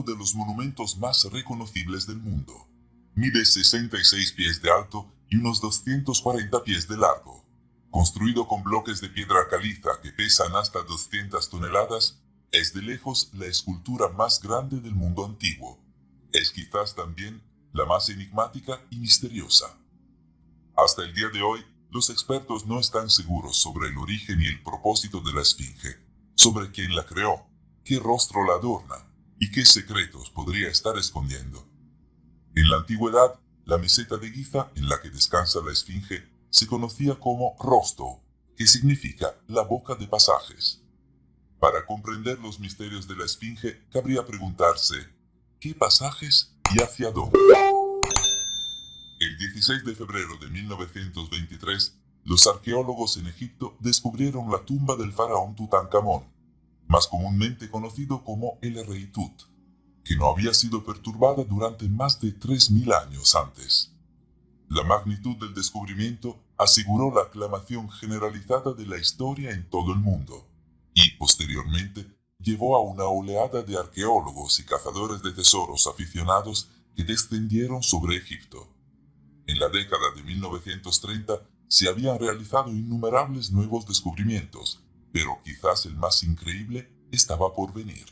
de los monumentos más reconocibles del mundo. Mide 66 pies de alto y unos 240 pies de largo. Construido con bloques de piedra caliza que pesan hasta 200 toneladas, es de lejos la escultura más grande del mundo antiguo. Es quizás también la más enigmática y misteriosa. Hasta el día de hoy, los expertos no están seguros sobre el origen y el propósito de la Esfinge, sobre quién la creó, qué rostro la adorna y qué secretos podría estar escondiendo. En la antigüedad, la meseta de Giza en la que descansa la Esfinge se conocía como Rosto, que significa la boca de pasajes. Para comprender los misterios de la Esfinge, cabría preguntarse, ¿qué pasajes y hacia dónde? El 16 de febrero de 1923, los arqueólogos en Egipto descubrieron la tumba del faraón Tutankamón, más comúnmente conocido como el Rey Tut, que no había sido perturbada durante más de 3000 años antes. La magnitud del descubrimiento aseguró la aclamación generalizada de la historia en todo el mundo, y posteriormente llevó a una oleada de arqueólogos y cazadores de tesoros aficionados que descendieron sobre Egipto. En la década de 1930 se habían realizado innumerables nuevos descubrimientos, pero quizás el más increíble estaba por venir.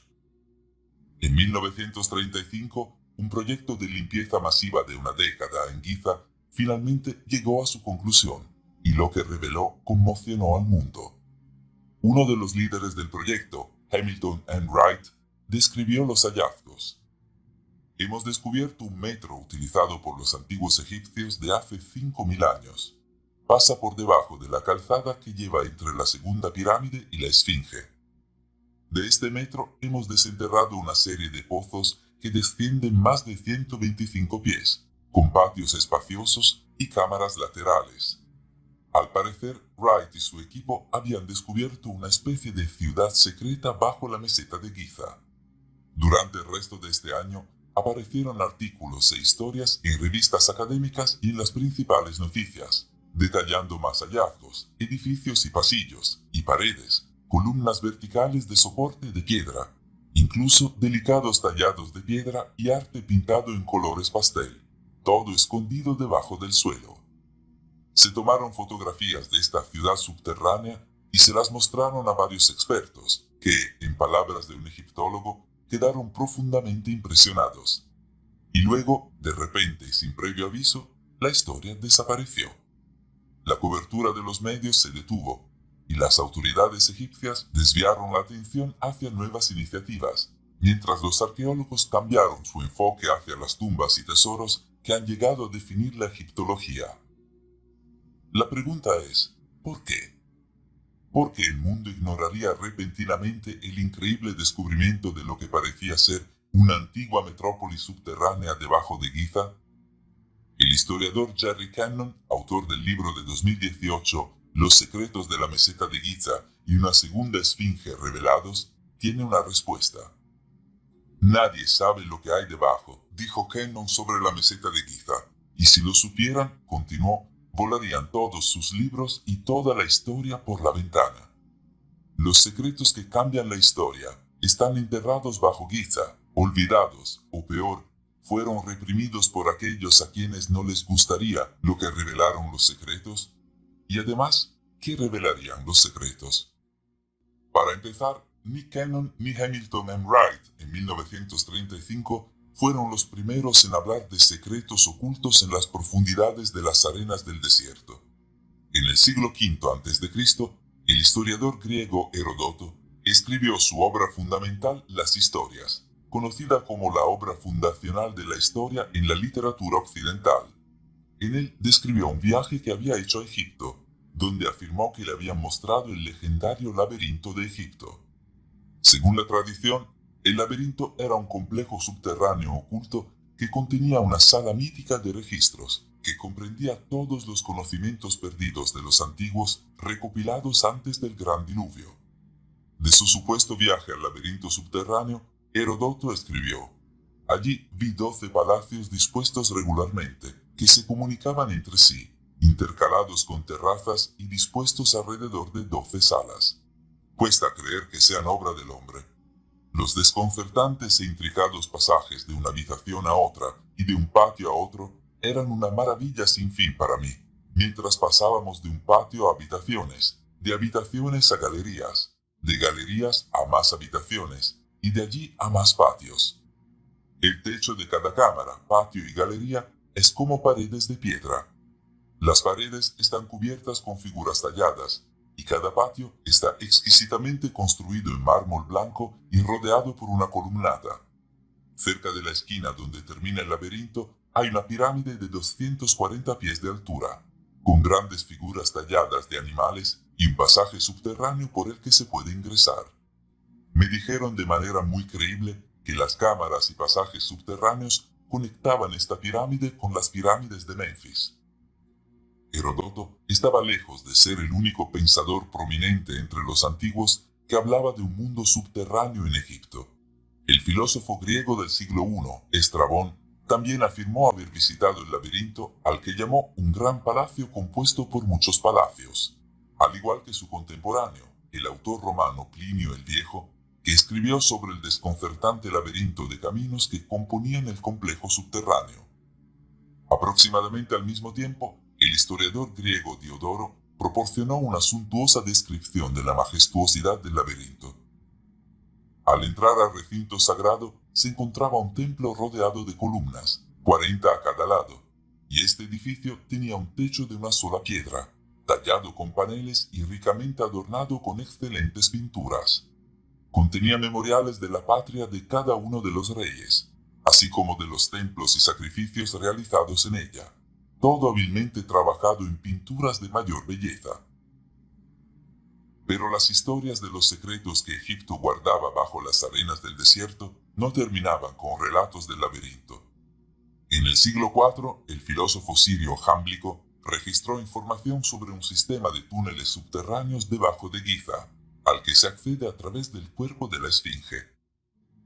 En 1935, un proyecto de limpieza masiva de una década en Giza finalmente llegó a su conclusión, y lo que reveló conmocionó al mundo. Uno de los líderes del proyecto, Hamilton M. Wright, describió los hallazgos. Hemos descubierto un metro utilizado por los antiguos egipcios de hace 5000 años. Pasa por debajo de la calzada que lleva entre la segunda pirámide y la Esfinge. De este metro hemos desenterrado una serie de pozos que descienden más de 125 pies, con patios espaciosos y cámaras laterales. Al parecer, Wright y su equipo habían descubierto una especie de ciudad secreta bajo la meseta de Giza. Durante el resto de este año, aparecieron artículos e historias en revistas académicas y en las principales noticias, detallando más hallazgos, edificios y pasillos, y paredes, columnas verticales de soporte de piedra, incluso delicados tallados de piedra y arte pintado en colores pastel, todo escondido debajo del suelo. Se tomaron fotografías de esta ciudad subterránea y se las mostraron a varios expertos, que, en palabras de un egiptólogo, quedaron profundamente impresionados. Y luego, de repente y sin previo aviso, la historia desapareció. La cobertura de los medios se detuvo, y las autoridades egipcias desviaron la atención hacia nuevas iniciativas, mientras los arqueólogos cambiaron su enfoque hacia las tumbas y tesoros que han llegado a definir la egiptología. La pregunta es, ¿por qué? ¿Por qué el mundo ignoraría repentinamente el increíble descubrimiento de lo que parecía ser una antigua metrópoli subterránea debajo de Giza? El historiador Jerry Cannon, autor del libro de 2018 Los secretos de la meseta de Giza y una segunda esfinge revelados, tiene una respuesta. Nadie sabe lo que hay debajo, dijo Cannon sobre la meseta de Giza, y si lo supieran, continuó, volarían todos sus libros y toda la historia por la ventana. Los secretos que cambian la historia están enterrados bajo Giza, olvidados, o peor, fueron reprimidos por aquellos a quienes no les gustaría lo que revelaron los secretos. Y además, ¿qué revelarían los secretos? Para empezar, ni Cannon ni Hamilton M. Wright en 1935 fueron los primeros en hablar de secretos ocultos en las profundidades de las arenas del desierto. En el siglo V a.C., el historiador griego Heródoto escribió su obra fundamental Las Historias, conocida como la obra fundacional de la historia en la literatura occidental. En él describió un viaje que había hecho a Egipto, donde afirmó que le habían mostrado el legendario laberinto de Egipto. Según la tradición, el laberinto era un complejo subterráneo oculto que contenía una sala mítica de registros, que comprendía todos los conocimientos perdidos de los antiguos recopilados antes del gran diluvio. De su supuesto viaje al laberinto subterráneo, Heródoto escribió: allí vi 12 palacios dispuestos regularmente, que se comunicaban entre sí, intercalados con terrazas y dispuestos alrededor de 12 salas. Cuesta creer que sean obra del hombre. Los desconcertantes e intricados pasajes de una habitación a otra y de un patio a otro eran una maravilla sin fin para mí, mientras pasábamos de un patio a habitaciones, de habitaciones a galerías, de galerías a más habitaciones y de allí a más patios. El techo de cada cámara, patio y galería es como paredes de piedra. Las paredes están cubiertas con figuras talladas y cada patio está exquisitamente construido en mármol blanco y rodeado por una columnata. Cerca de la esquina donde termina el laberinto hay una pirámide de 240 pies de altura, con grandes figuras talladas de animales y un pasaje subterráneo por el que se puede ingresar. Me dijeron de manera muy creíble que las cámaras y pasajes subterráneos conectaban esta pirámide con las pirámides de Menfis. Heródoto estaba lejos de ser el único pensador prominente entre los antiguos que hablaba de un mundo subterráneo en Egipto. El filósofo griego del siglo I, Estrabón, también afirmó haber visitado el laberinto al que llamó un gran palacio compuesto por muchos palacios, al igual que su contemporáneo, el autor romano Plinio el Viejo, que escribió sobre el desconcertante laberinto de caminos que componían el complejo subterráneo. Aproximadamente al mismo tiempo, el historiador griego Diodoro proporcionó una suntuosa descripción de la majestuosidad del laberinto. Al entrar al recinto sagrado se encontraba un templo rodeado de columnas, 40 a cada lado, y este edificio tenía un techo de una sola piedra, tallado con paneles y ricamente adornado con excelentes pinturas. Contenía memoriales de la patria de cada uno de los reyes, así como de los templos y sacrificios realizados en ella, todo hábilmente trabajado en pinturas de mayor belleza. Pero las historias de los secretos que Egipto guardaba bajo las arenas del desierto no terminaban con relatos del laberinto. En el siglo IV, el filósofo sirio Jámblico registró información sobre un sistema de túneles subterráneos debajo de Giza, al que se accede a través del cuerpo de la esfinge.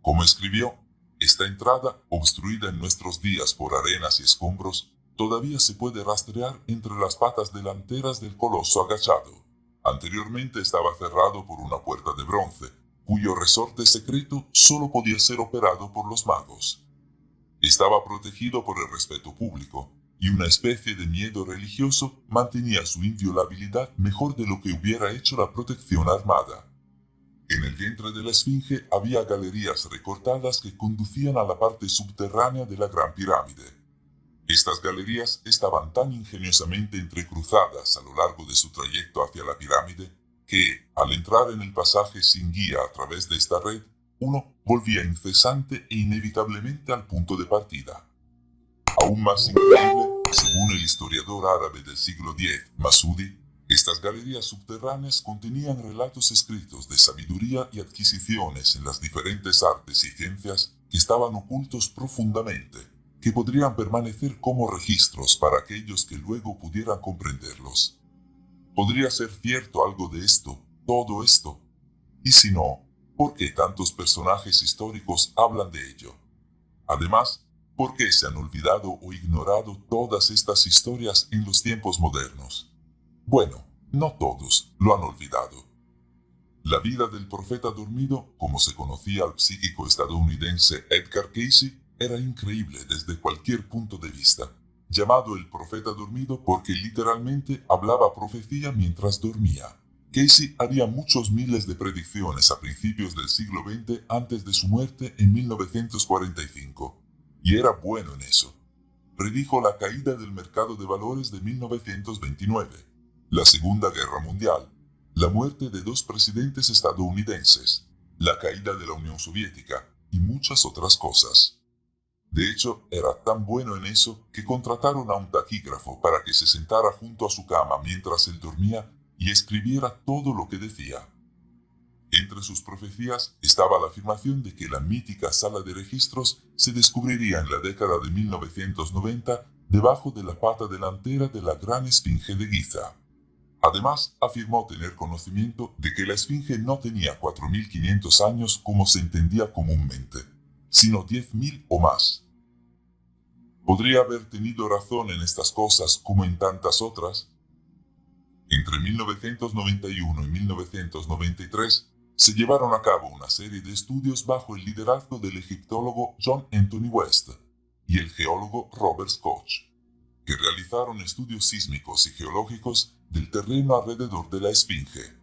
Como escribió, esta entrada, obstruida en nuestros días por arenas y escombros, todavía se puede rastrear entre las patas delanteras del coloso agachado. Anteriormente estaba cerrado por una puerta de bronce, cuyo resorte secreto solo podía ser operado por los magos. Estaba protegido por el respeto público, y una especie de miedo religioso mantenía su inviolabilidad mejor de lo que hubiera hecho la protección armada. En el vientre de la esfinge había galerías recortadas que conducían a la parte subterránea de la Gran Pirámide. Estas galerías estaban tan ingeniosamente entrecruzadas a lo largo de su trayecto hacia la pirámide, que, al entrar en el pasaje sin guía a través de esta red, uno volvía incesante e inevitablemente al punto de partida. Aún más increíble, según el historiador árabe del siglo X, Masudi, estas galerías subterráneas contenían relatos escritos de sabiduría y adquisiciones en las diferentes artes y ciencias que estaban ocultos profundamente, que podrían permanecer como registros para aquellos que luego pudieran comprenderlos. ¿Podría ser cierto algo de esto, todo esto? Y si no, ¿por qué tantos personajes históricos hablan de ello? Además, ¿por qué se han olvidado o ignorado todas estas historias en los tiempos modernos? Bueno, no todos lo han olvidado. La vida del profeta dormido, como se conocía al psíquico estadounidense Edgar Cayce, era increíble desde cualquier punto de vista. Llamado el profeta dormido porque literalmente hablaba profecía mientras dormía. Cayce haría muchos miles de predicciones a principios del siglo XX antes de su muerte en 1945, y era bueno en eso. Predijo la caída del mercado de valores de 1929, la Segunda Guerra Mundial, la muerte de 2 presidentes estadounidenses, la caída de la Unión Soviética y muchas otras cosas. De hecho, era tan bueno en eso que contrataron a un taquígrafo para que se sentara junto a su cama mientras él dormía y escribiera todo lo que decía. Entre sus profecías estaba la afirmación de que la mítica sala de registros se descubriría en la década de 1990 debajo de la pata delantera de la gran esfinge de Giza. Además, afirmó tener conocimiento de que la esfinge no tenía 4500 años como se entendía comúnmente, sino 10.000 o más. ¿Podría haber tenido razón en estas cosas como en tantas otras? Entre 1991 y 1993 se llevaron a cabo una serie de estudios bajo el liderazgo del egiptólogo John Anthony West y el geólogo Robert Koch, que realizaron estudios sísmicos y geológicos del terreno alrededor de la Esfinge.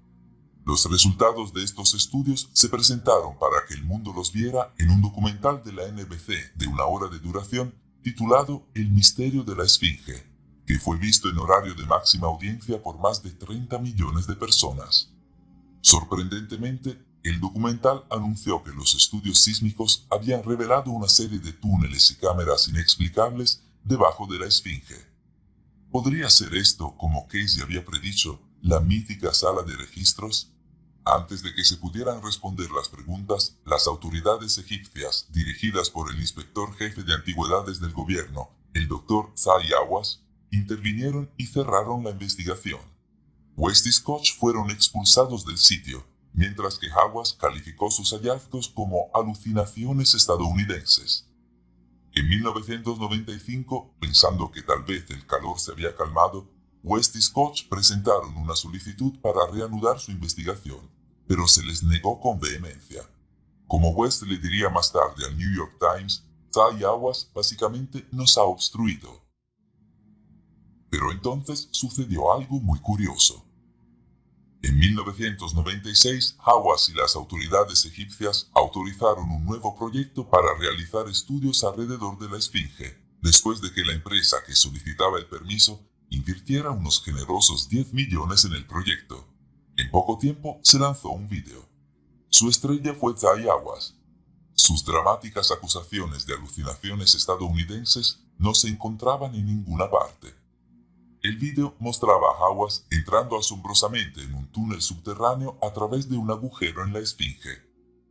Los resultados de estos estudios se presentaron para que el mundo los viera en un documental de la NBC de 1 hora de duración titulado El misterio de la Esfinge, que fue visto en horario de máxima audiencia por más de 30 millones de personas. Sorprendentemente, el documental anunció que los estudios sísmicos habían revelado una serie de túneles y cámaras inexplicables debajo de la Esfinge. ¿Podría ser esto, como Casey había predicho, la mítica sala de registros? Antes de que se pudieran responder las preguntas, las autoridades egipcias, dirigidas por el inspector jefe de antigüedades del gobierno, el Dr. Zahi Hawass, intervinieron y cerraron la investigación. West y Koch fueron expulsados del sitio, mientras que Hawass calificó sus hallazgos como alucinaciones estadounidenses. En 1995, pensando que tal vez el calor se había calmado, West y Koch presentaron una solicitud para reanudar su investigación, pero se les negó con vehemencia. Como West le diría más tarde al New York Times, Zahi Hawass básicamente nos ha obstruido. Pero entonces sucedió algo muy curioso. En 1996, Hawass y las autoridades egipcias autorizaron un nuevo proyecto para realizar estudios alrededor de la Esfinge, después de que la empresa que solicitaba el permiso invirtiera unos generosos 10 millones en el proyecto. En poco tiempo se lanzó un video. Su estrella fue Zahi Hawass. Sus dramáticas acusaciones de alucinaciones estadounidenses no se encontraban en ninguna parte. El video mostraba a Hawass entrando asombrosamente en un túnel subterráneo a través de un agujero en la Esfinge.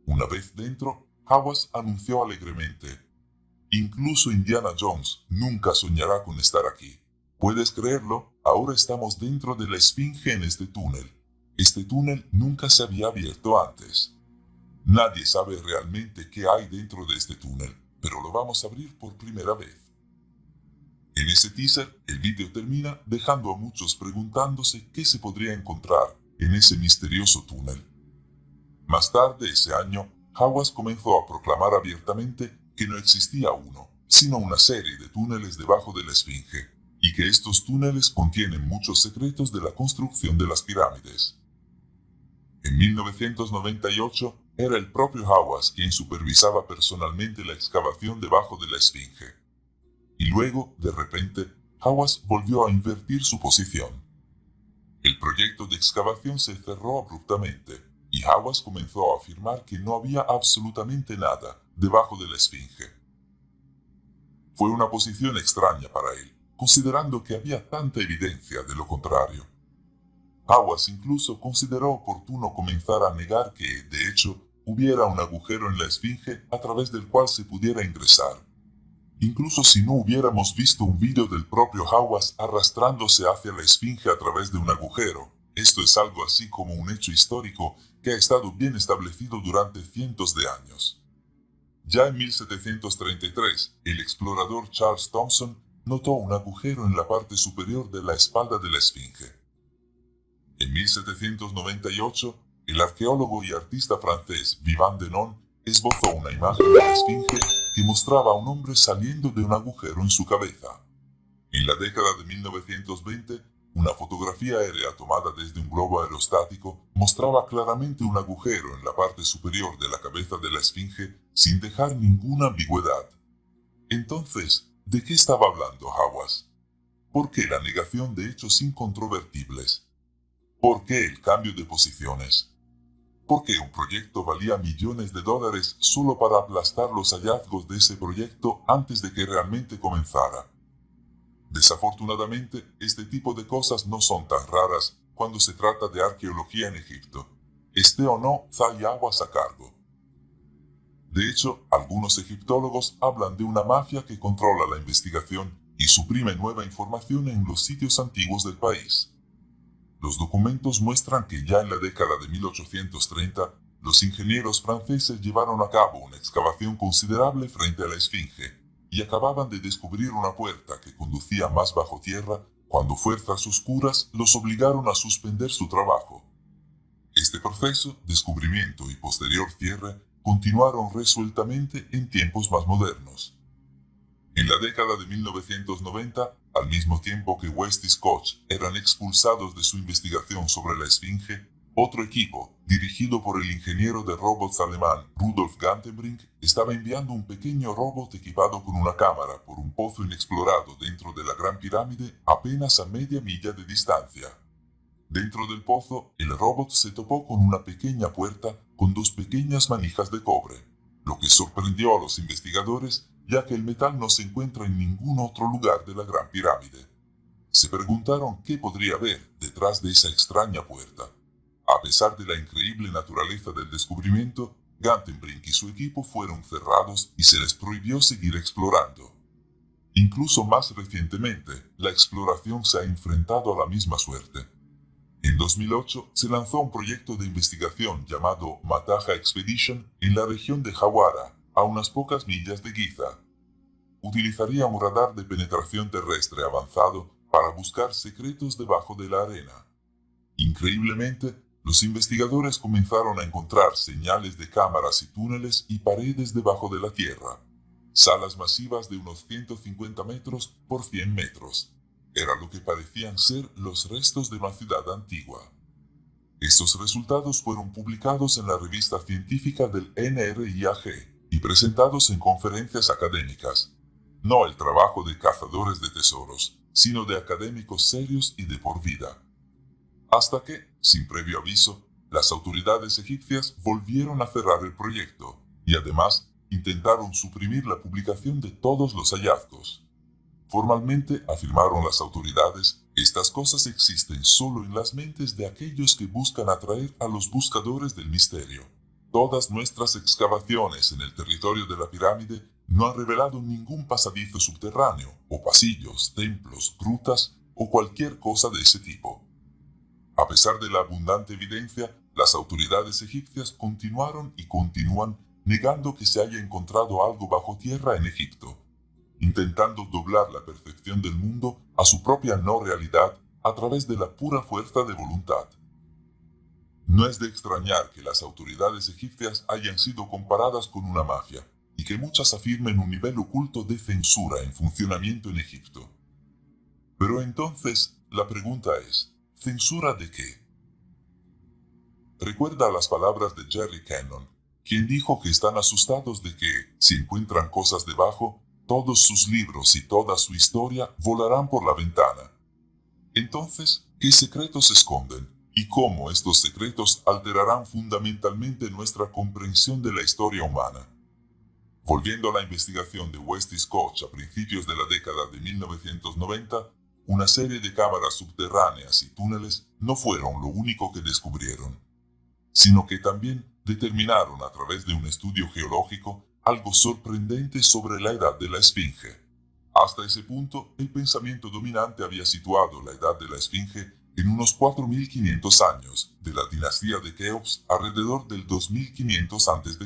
Una vez dentro, Hawass anunció alegremente: «Incluso Indiana Jones nunca soñará con estar aquí. ¿Puedes creerlo? Ahora estamos dentro de la Esfinge en este túnel. Este túnel nunca se había abierto antes. Nadie sabe realmente qué hay dentro de este túnel, pero lo vamos a abrir por primera vez». En ese teaser, el vídeo termina dejando a muchos preguntándose qué se podría encontrar en ese misterioso túnel. Más tarde ese año, Hawass comenzó a proclamar abiertamente que no existía uno, sino una serie de túneles debajo de la Esfinge, y que estos túneles contienen muchos secretos de la construcción de las pirámides. En 1998, era el propio Hawass quien supervisaba personalmente la excavación debajo de la Esfinge. Y luego, de repente, Hawass volvió a invertir su posición. El proyecto de excavación se cerró abruptamente, y Hawass comenzó a afirmar que no había absolutamente nada debajo de la Esfinge. Fue una posición extraña para él, considerando que había tanta evidencia de lo contrario. Hawass incluso consideró oportuno comenzar a negar que, de hecho, hubiera un agujero en la Esfinge a través del cual se pudiera ingresar. Incluso si no hubiéramos visto un vídeo del propio Hawass arrastrándose hacia la Esfinge a través de un agujero, esto es algo así como un hecho histórico que ha estado bien establecido durante cientos de años. Ya en 1733, el explorador Charles Thomson notó un agujero en la parte superior de la espalda de la Esfinge. En 1798, el arqueólogo y artista francés Vivant Denon esbozó una imagen de la Esfinge que mostraba a un hombre saliendo de un agujero en su cabeza. En la década de 1920, una fotografía aérea tomada desde un globo aerostático mostraba claramente un agujero en la parte superior de la cabeza de la Esfinge sin dejar ninguna ambigüedad. Entonces, ¿de qué estaba hablando Hawass? ¿Por qué la negación de hechos incontrovertibles? ¿Por qué el cambio de posiciones? ¿Por qué un proyecto valía millones de dólares solo para aplastar los hallazgos de ese proyecto antes de que realmente comenzara? Desafortunadamente, este tipo de cosas no son tan raras cuando se trata de arqueología en Egipto, esté o no Zahi Hawass a cargo. De hecho, algunos egiptólogos hablan de una mafia que controla la investigación y suprime nueva información en los sitios antiguos del país. Los documentos muestran que ya en la década de 1830, los ingenieros franceses llevaron a cabo una excavación considerable frente a la Esfinge y acababan de descubrir una puerta que conducía más bajo tierra cuando fuerzas oscuras los obligaron a suspender su trabajo. Este proceso, descubrimiento y posterior cierre continuaron resueltamente en tiempos más modernos. En la década de 1990, al mismo tiempo que West y Scott eran expulsados de su investigación sobre la Esfinge, otro equipo, dirigido por el ingeniero de robots alemán Rudolf Gantenbrink, estaba enviando un pequeño robot equipado con una cámara por un pozo inexplorado dentro de la Gran Pirámide apenas a media milla de distancia. Dentro del pozo, el robot se topó con una pequeña puerta con dos pequeñas manijas de cobre, lo que sorprendió a los investigadores ya que el metal no se encuentra en ningún otro lugar de la Gran Pirámide. Se preguntaron qué podría haber detrás de esa extraña puerta. A pesar de la increíble naturaleza del descubrimiento, Gantenbrink y su equipo fueron cerrados y se les prohibió seguir explorando. Incluso más recientemente, la exploración se ha enfrentado a la misma suerte. En 2008 se lanzó un proyecto de investigación llamado Mataha Expedition en la región de Hawara, a unas pocas millas de Giza. Utilizaría un radar de penetración terrestre avanzado para buscar secretos debajo de la arena. Increíblemente, los investigadores comenzaron a encontrar señales de cámaras y túneles y paredes debajo de la Tierra. Salas masivas de unos 150 metros por 100 metros. Era lo que parecían ser los restos de una ciudad antigua. Estos resultados fueron publicados en la revista científica del NRIAG y presentados en conferencias académicas. No el trabajo de cazadores de tesoros, sino de académicos serios y de por vida. Hasta que, sin previo aviso, las autoridades egipcias volvieron a cerrar el proyecto y además intentaron suprimir la publicación de todos los hallazgos. Formalmente, afirmaron las autoridades, estas cosas existen solo en las mentes de aquellos que buscan atraer a los buscadores del misterio. Todas nuestras excavaciones en el territorio de la pirámide no han revelado ningún pasadizo subterráneo, o pasillos, templos, grutas o cualquier cosa de ese tipo. A pesar de la abundante evidencia, las autoridades egipcias continuaron y continúan negando que se haya encontrado algo bajo tierra en Egipto, intentando doblar la percepción del mundo a su propia no realidad a través de la pura fuerza de voluntad. No es de extrañar que las autoridades egipcias hayan sido comparadas con una mafia, y que muchas afirmen un nivel oculto de censura en funcionamiento en Egipto. Pero entonces, la pregunta es, ¿censura de qué? Recuerda las palabras de Jerry Cannon, quien dijo que están asustados de que, si encuentran cosas debajo, todos sus libros y toda su historia volarán por la ventana. Entonces, ¿qué secretos esconden? ¿Y cómo estos secretos alterarán fundamentalmente nuestra comprensión de la historia humana? Volviendo a la investigación de West y Scott a principios de la década de 1990, una serie de cámaras subterráneas y túneles no fueron lo único que descubrieron, sino que también determinaron a través de un estudio geológico algo sorprendente sobre la edad de la Esfinge. Hasta ese punto, el pensamiento dominante había situado la edad de la Esfinge en unos 4500 años, de la dinastía de Keops alrededor del 2500 a.C.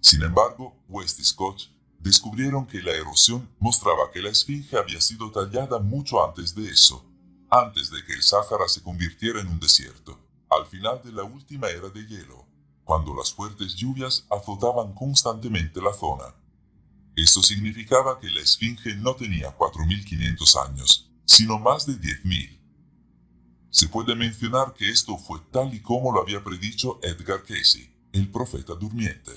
Sin embargo, West y Scott descubrieron que la erosión mostraba que la Esfinge había sido tallada mucho antes de eso, antes de que el Sáhara se convirtiera en un desierto, al final de la última era de hielo, cuando las fuertes lluvias azotaban constantemente la zona. Esto significaba que la Esfinge no tenía 4500 años, sino más de 10.000. Se puede mencionar que esto fue tal y como lo había predicho Edgar Cayce, el profeta durmiente.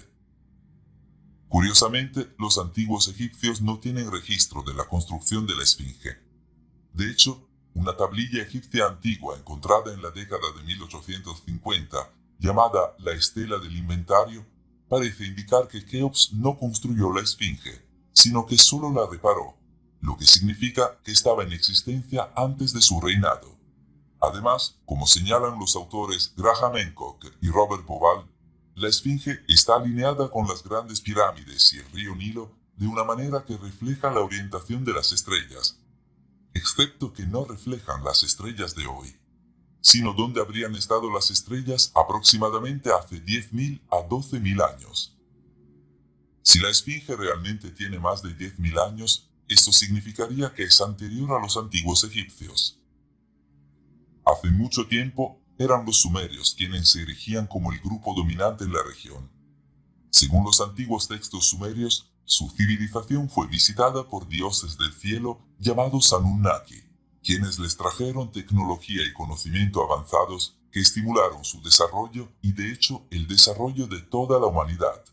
Curiosamente, los antiguos egipcios no tienen registro de la construcción de la Esfinge. De hecho, una tablilla egipcia antigua encontrada en la década de 1850, llamada la Estela del Inventario, parece indicar que Keops no construyó la Esfinge, sino que solo la reparó, lo que significa que estaba en existencia antes de su reinado. Además, como señalan los autores Graham Hancock y Robert Bauval, la Esfinge está alineada con las grandes pirámides y el río Nilo de una manera que refleja la orientación de las estrellas, excepto que no reflejan las estrellas de hoy, sino donde habrían estado las estrellas aproximadamente hace 10.000 a 12.000 años. Si la Esfinge realmente tiene más de 10.000 años, esto significaría que es anterior a los antiguos egipcios. Hace mucho tiempo, eran los sumerios quienes se erigían como el grupo dominante en la región. Según los antiguos textos sumerios, su civilización fue visitada por dioses del cielo llamados Anunnaki, quienes les trajeron tecnología y conocimiento avanzados que estimularon su desarrollo y de hecho el desarrollo de toda la humanidad.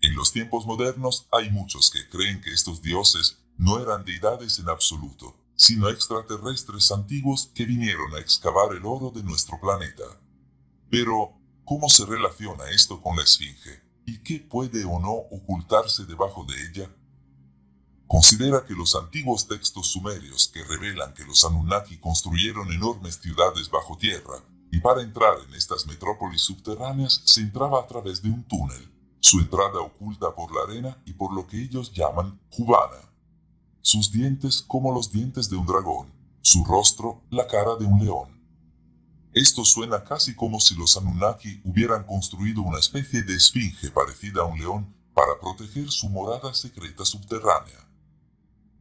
En los tiempos modernos hay muchos que creen que estos dioses no eran deidades en absoluto, sino extraterrestres antiguos que vinieron a excavar el oro de nuestro planeta. Pero, ¿cómo se relaciona esto con la Esfinge? ¿Y qué puede o no ocultarse debajo de ella? Considera que los antiguos textos sumerios que revelan que los Anunnaki construyeron enormes ciudades bajo tierra, y para entrar en estas metrópolis subterráneas se entraba a través de un túnel, su entrada oculta por la arena y por lo que ellos llaman Jubana. Sus dientes como los dientes de un dragón, su rostro la cara de un león. Esto suena casi como si los Anunnaki hubieran construido una especie de esfinge parecida a un león para proteger su morada secreta subterránea.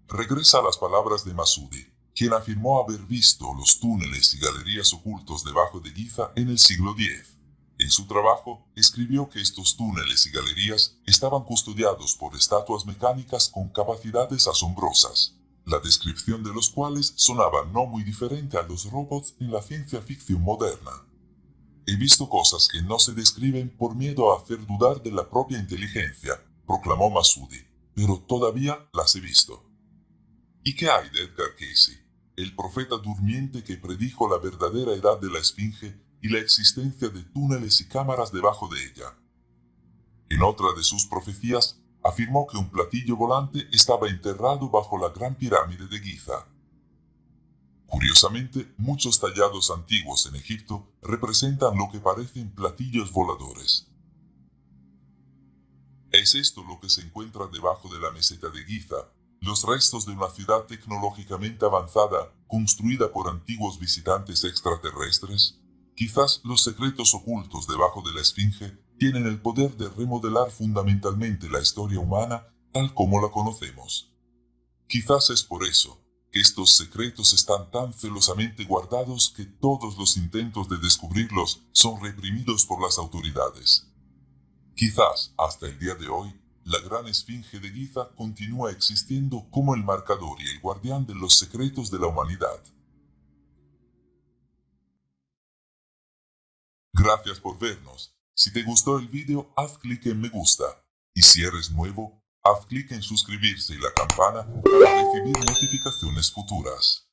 Regresa a las palabras de Masudi, quien afirmó haber visto los túneles y galerías ocultos debajo de Giza en el siglo X. En su trabajo, escribió que estos túneles y galerías estaban custodiados por estatuas mecánicas con capacidades asombrosas, la descripción de los cuales sonaba no muy diferente a los robots en la ciencia ficción moderna. He visto cosas que no se describen por miedo a hacer dudar de la propia inteligencia, proclamó Masudi, pero todavía las he visto. ¿Y qué hay de Edgar Cayce, el profeta durmiente que predijo la verdadera edad de la Esfinge y la existencia de túneles y cámaras debajo de ella? En otra de sus profecías, afirmó que un platillo volante estaba enterrado bajo la gran pirámide de Giza. Curiosamente, muchos tallados antiguos en Egipto representan lo que parecen platillos voladores. ¿Es esto lo que se encuentra debajo de la meseta de Giza? Los restos de una ciudad tecnológicamente avanzada construida por antiguos visitantes extraterrestres. Quizás los secretos ocultos debajo de la Esfinge tienen el poder de remodelar fundamentalmente la historia humana tal como la conocemos. Quizás es por eso que estos secretos están tan celosamente guardados que todos los intentos de descubrirlos son reprimidos por las autoridades. Quizás hasta el día de hoy, la gran Esfinge de Giza continúa existiendo como el marcador y el guardián de los secretos de la humanidad. Gracias por vernos. Si te gustó el video, haz clic en me gusta. Y si eres nuevo, haz clic en suscribirse y la campana para recibir notificaciones futuras.